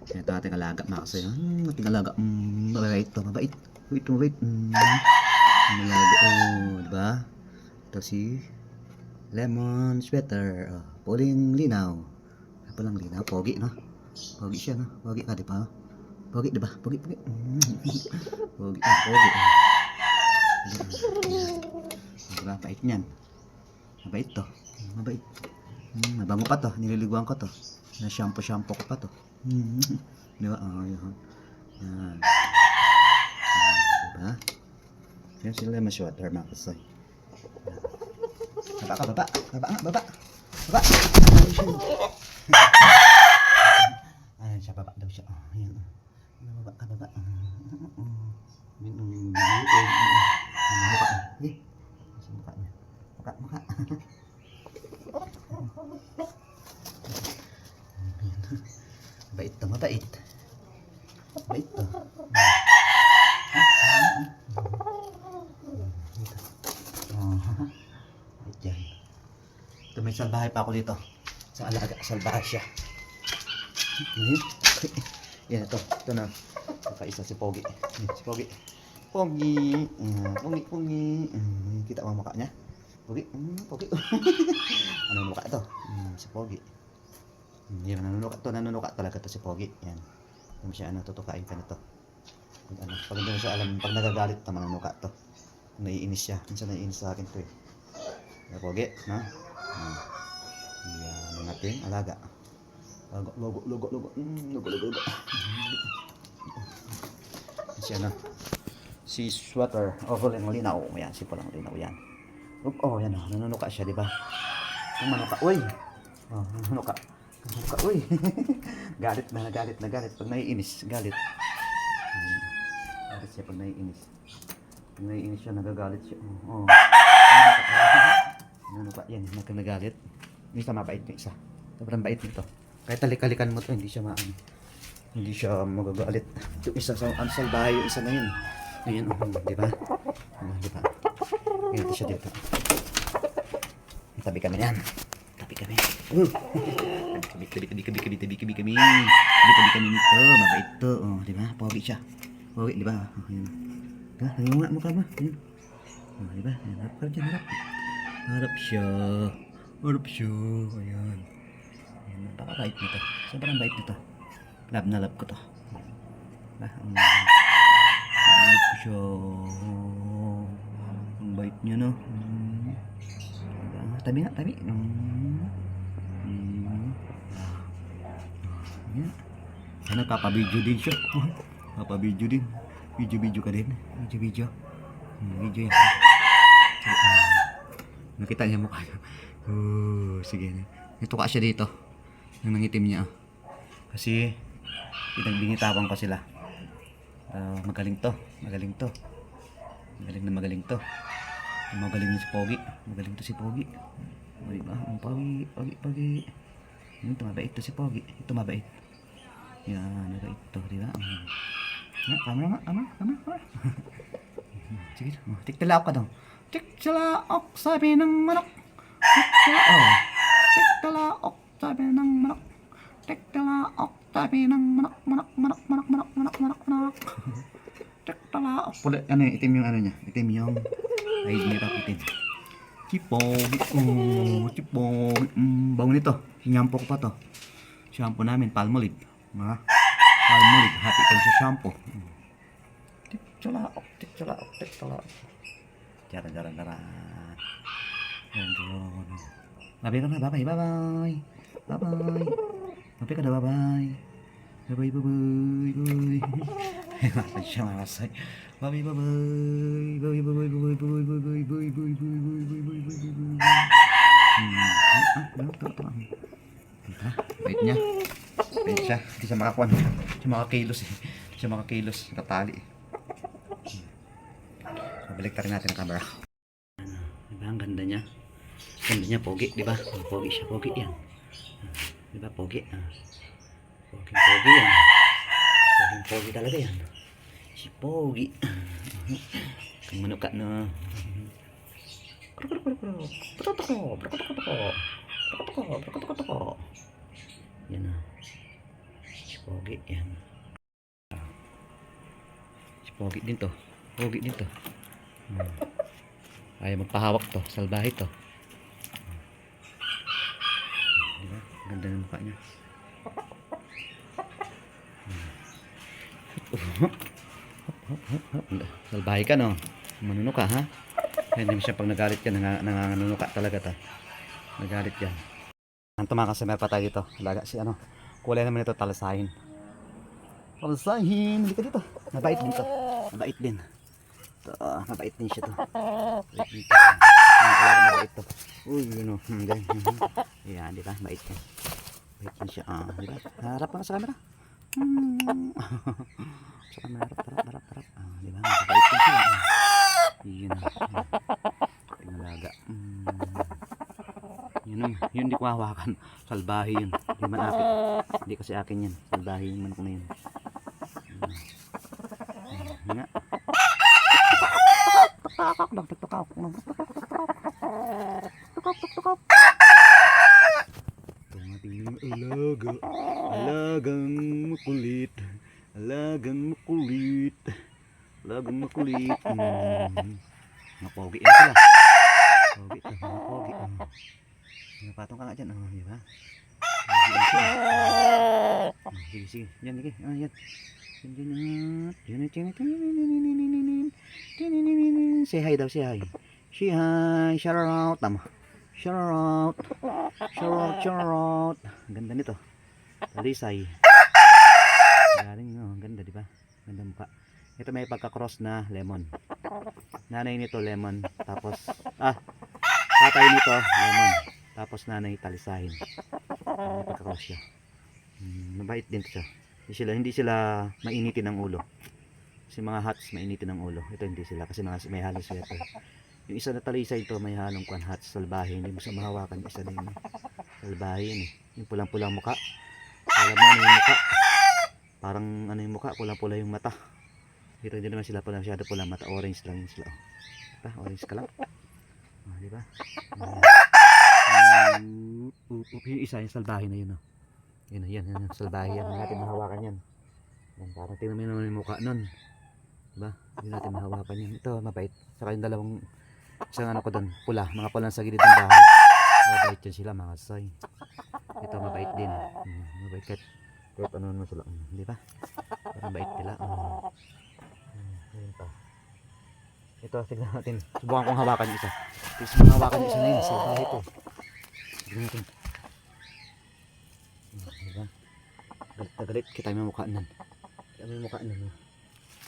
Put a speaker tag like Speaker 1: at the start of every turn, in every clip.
Speaker 1: Ito ating alaga mga kasi. Ating alaga. Mabait to, mabait. Mabait. Alaga. Oh, diba? Ito si Lemon Sweater. Oh, puling linaw. Pulang linaw. Pogi, no? Pogi siya, no? Pogi ka, diba? Pogi, diba? Pogi. Pogi. Pogi. Diba? Pait niyan. Mabait to. Mabait. Mabango pa to. Nililiguan ko to. Na shampoo ko pa to. Diba? Oh, yun. Yan. Diba? Yan sila Lemon Sweater mga kasoy. Baba. Ayan siya, baba daw siya. Ayan. Baba. Mukha. Mabait to. Mabait to. Diyan. Ito may salbahe pa ako dito. Sa alaga, salbahe siya. Yan ito. Ito na. Isa si Pogi. Si Pogi. Pogi. Kita mo mukha niya? Pogi. Ano mukha ito? Si Pogi. Yan, nanunuka talaga to si Pogi. Yan. Kung siya tutukain ka na to. Pag hindi mo siya alam, pag nagagalit na manunuka to. Naiinis siya. Minsan naiinis sa akin to eh. Pogi, na? Yan ang ating alaga. Logo. Siya na. Si Sweater. Huling linaw. Yan, si pulang linaw yan. Yan o. Nanunuka siya, di ba? Ang manuka. Uy! Nanunuka. Uy! Galit. Pag naiinis, galit. Galit siya pag naiinis. Pag naiinis siya, nagagalit siya. Nanunuka. Yan, nagagalit. Yung isa mabait yung isa. Sobrang bait nito. Kahit talikalikan mo to, hindi siya hindi siya magagalit. Yung isa sa salbahe, yung isa na yun. Ayan, di ba? Di ba? Ganito siya dito. Tabi kami yan. Tabi kami. Tabi kami nito. Mabait to. Di ba? Pogi siya. Pogi, di ba? Ayan. Ano nga mukha mo? Ayan. Di ba? Harap ka dyan, harap. Harap siya. Ayan. Napakabait nito. Sobrang bait nito. Love na love ko to. Love ko siya. Ang bait niya, no? Tabi. Ayan. Ano, papabidyo din siya. Papabidyo din. Video ka din. Video yan. Nakita niya mukha. Sige. Natuka siya dito. Yung nangitim niya. Kasi pinagbingitawan ko sila. Magaling to. Magaling to. Magaling si Pogi. Magaling to si Pogi. Diba? Ang Pogi. Ito mabait to si Pogi. Ito mabait. Yan, mabait to. Diba? Kama. Sige. Tiktalaok ka daw. Tiktalaok sabi ng manok. Tiktalaok sabi ng manok. Tiktalaok sabi ng manok. Tiktalaok. Pula, itim yung niya. Itim yung ID niya itim. Chipogi. Chipogi. Bango nito. Sinyampoo ko pa to. Shampoo namin, Palmolive. Palmolive. Happy ka sa shampoo. Tiktalaok. Jaran. Mabi ka na. Bye-bye. Mabi ka na. Bye-bye. Masay siya masay. Bye. Bait niya. Bait siya. Hindi siya makakuan. Hindi siya makakilos. Tatali. So, baliktarin natin ang camera. Diba ang ganda niya? Ganda niya, pogi, diba? Pogi siya, pogi yan. Diba, pogi? Pogi yan. Pogi talaga yan. Si Pogi. Kung manuka na. Yan na. Si Pogi, yan. Si Pogi din to. Pogi din to. Ayaw magpahawak to. Salbahe to. Diba? Ganda ng mukha niya. Salbahe ka, no? Manunuka, ha? Hindi mo siya pag nagalit ka, nanganganunuka talaga to. Nagalit yan. Ang tumakas sa meron pa tayo dito. Alaga si ano. Kulay naman ito, talasahin. Talasahin! Hindi ka dito. Mabait din to. Mabait din. Ito, mabait din siya to. Mabait din to. Alaga mabait to. Uy, yun o. Yan, di ba? Mabait yan. Mabait din siya. Di ba? Harap ka sa camera. Sa camera, harap. Di ba? Mabait din sila. Yun o. Tingalaga. Yun di ko hawakan. Salbahe yun. Hindi man akin. Hindi kasi akin yan. Salbahe yung manok na yun. Nga. Itong ating alaga. Alagang makulit. Alagang makulit. Alagang makulit. Mapogi yan sila. Pogi ito. Mapogi. Napatong ka nga dyan. Di ba? Sige. Yan, sige. Yan. Say hi daw, say hi. Say hi. Shout out. Tama. Shout out. Ganda nito. Talisay. Galing, ganda, di ba? Ganda mukha. Ito may pagka-cross na lemon. Nanay nito lemon. Tapos, tatay nito lemon. Tapos nanay talisahin. Pagka-cross siya. Mabait din siya. Hindi sila mainitin ng ulo. Kasi mga hats mainitin ng ulo. Ito hindi sila kasi may halong sweater. Yung isa na talisay ito may halong hats salbahe. Hindi mo siya mahawakan. Isa na yun. Salbahe yun eh. Yung pulang-pulang muka. Alam mo ano yung muka. Parang ano yung muka. Pulang-pula yung mata. Dito hindi naman sila pula. Masyado pulang mata. Orange lang yun sila. Diba? Orange ka lang. Diba? Yung isa yung salbahe na yun. Yan, salbahe yan. Hindi natin mahawakan yan. Yan, parang tingnan mo naman yung mukha nun. Diba? Hindi natin mahawakan yan. Ito, mabait. Saka yung dalawang, isang ano ko doon, pula. Mga pulang sa gilid ng bahay. Mabait yan sila, mga soy. Ito, mabait din. Mabait kahit ano naman sila. Diba? Mabait nila. Yan pa. Ito, tignan natin. Subukan kong hawakan yung isa. Tignan mo hawakan yung isa na yun. Salbahe ito. Tignan natin. Diba? Galit na galit. Kita mo yung mukha nun. Kita mo yung mukha nun.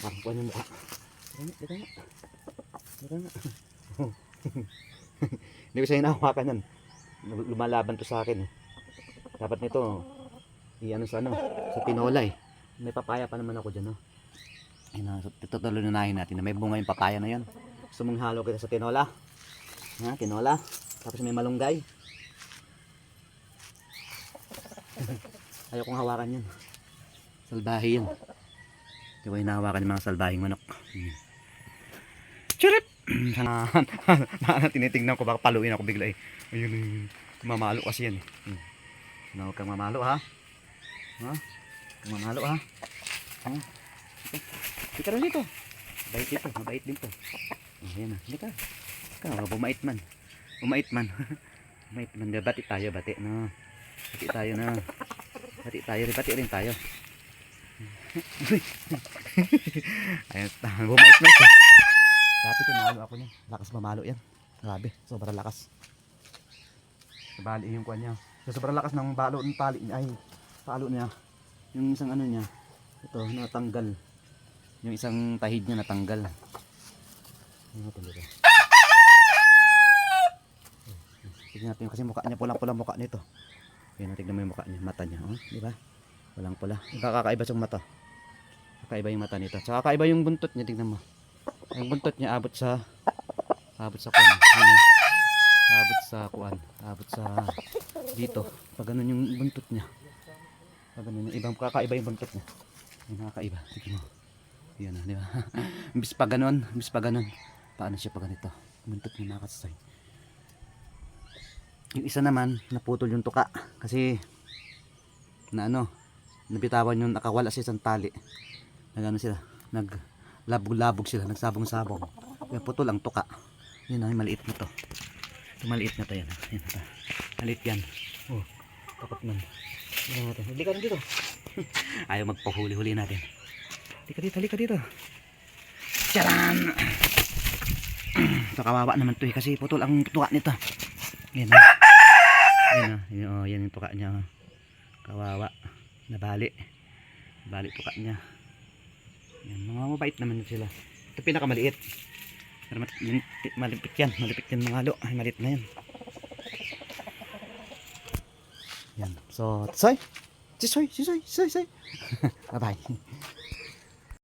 Speaker 1: Parang kuha yung mukha. Dito nga. Hindi ko siya hinahawakan yan. Lumalaban to sa akin. Dapat nito, i-ano sa tinola eh. May papaya pa naman ako dyan. Ito talunahin natin na may bunga yung papaya na yan. Gusto mong halo kita sa tinola. Tinola. Tapos may malunggay. Ayaw kong hawakan yan. Salbahe yan. Hindi ko hinahawakan yung mga salbaheng manok. Chirip! Tinitingnan ko baka paluin ako bigla eh. Ayun, mamalo kasi yan eh. Huwag kang mamalo ha. Huwag kang mamalo ha. Dito rin dito. Mabait din to. Ayan na. Hindi ka. Bumait man. Bumait man. Bati tayo. Bati rin tayo. Ayan, bumait man siya. Dati pinalo ako niya. Lakas mamalo yan. Grabe, sobrang lakas. Bali yung kuha niya. Sobrang lakas ng balo ng tali niya. Ay, palo niya. Yung isang ano niya. Ito, natanggal. Yung isang tahid niya natanggal. Ano ito dito? Tignan natin kasi mukha niya. Pulang-pulang mukha nito. Yan, tignan mo yung mukha niya. Mata niya. Di ba? Pulang-pula. Kakaiba yung mata. Kakaiba yung mata nito. Tsaka kakaiba yung buntot niya. Tignan mo. Yung buntot niya abot sa kuan. Abot sa dito. Pag ganun yung buntot niya. Pag ganun yung ibang kakaiba yung buntot niya. Yung nakakaiba. Tignan mo. Yan di ba? Imbis pa ganun. Paano siya pag ganito? Buntot niya nakasasay. Yung isa naman naputol yung tuka kasi nabitawan yung nakawala sa isang tali. Nagano sila, naglabog-labog sila, nagsabong-sabong. Yan, putol ang tuka. Yan ang maliit na to. Ito maliit na to yan. Yan ito. Maliit yan. Oh, takot man. Yan natin. Hindi ka rin dito. Ayaw magpahuli-huli natin. Halika dito. Tcharan! Ito kawawa naman to eh, kasi putol ang tuka nito. Yan ha. Yan ha. Yan yung tuka niya. Kawawa. Nabali tuka niya. Yan, mga mabait naman sila. Ito pinakamaliit. Pero malipit yan mga halo. Ay, maliit na yan. Yan. So, soy. Bye bye.